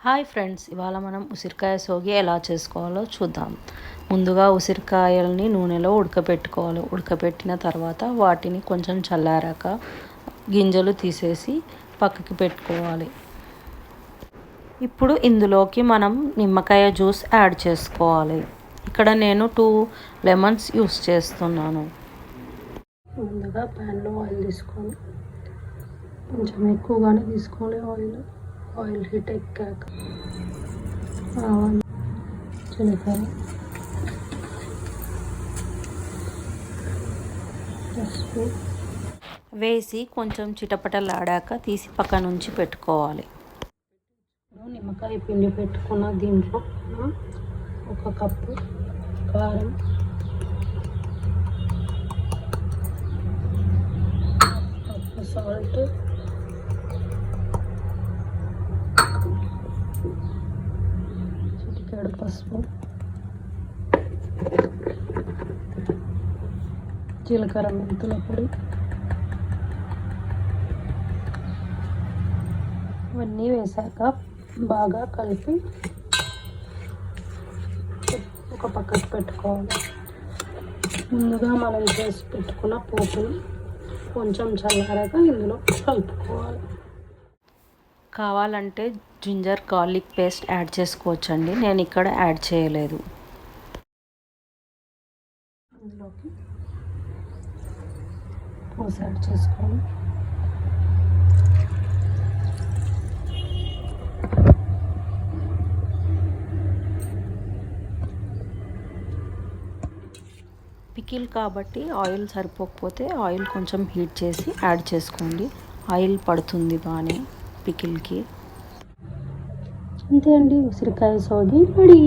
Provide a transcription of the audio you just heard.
Hi friends, ఇవాళ మనం ఉసిరికాయ సోగి ఎలా చేసుకోవాలో చూద్దాం. ముందుగా ఉసిరికాయల్ని నూనెలో ఉడకపెట్టుకోవాలి. ఉడకపెట్టిన తర్వాత వాటిని కొంచెం చల్లారాక గింజలు తీసేసి పక్కకి పెట్టుకోవాలి. ఇప్పుడు ఇందులోకి మనం నిమ్మకాయ జ్యూస్ యాడ్ చేసుకోవాలి. ఇక్కడ నేను 2 లెమన్స్ యూస్ చేస్తున్నాను. ముందుగా ప్యాన్లో ఆయిల్ తీసుకొని కొంచెం ఎక్కువగానే తీసుకోవాలి. ఆయిల్ హీట్ ఎక్కాక ఆవాలు, జీలకర్ర, పసుపు వేసి కొంచెం చిటపటలాడాక తీసి పక్క నుంచి పెట్టుకోవాలి. నిమ్మకాయ పిండి పెట్టుకున్న దీంట్లో 1 కప్పు కారం, 1 కప్పు సాల్ట్, చిటికెడు పసుపు, జీలకర్ర మెంతుల పొడి ఇవన్నీ వేసాక బాగా కలిపి ఒక పక్కకు పెట్టుకోవాలి. ముందుగా మనం చేసి పెట్టుకున్న పోపుని కొంచెం చల్లారాక ఇందులో కలుపుకోవాలి. కావాలంటే జింజర్ గార్లిక్ పేస్ట్ యాడ్ చేసుకోవచ్చండి. నేను ఇక్కడ యాడ్ చేయలేదు. ఇందులోకి పోసి యాడ్ చేసుకోవాలి. పికిల్ కాబట్టి ఆయిల్ సరిపోకపోతే ఆయిల్ కొంచెం హీట్ చేసి యాడ్ చేసుకోండి. ఆయిల్ పడుతుంది బాగానే పికిల్కి. అంతే అండి, ఉసిరికాయ సోగి రెడీ.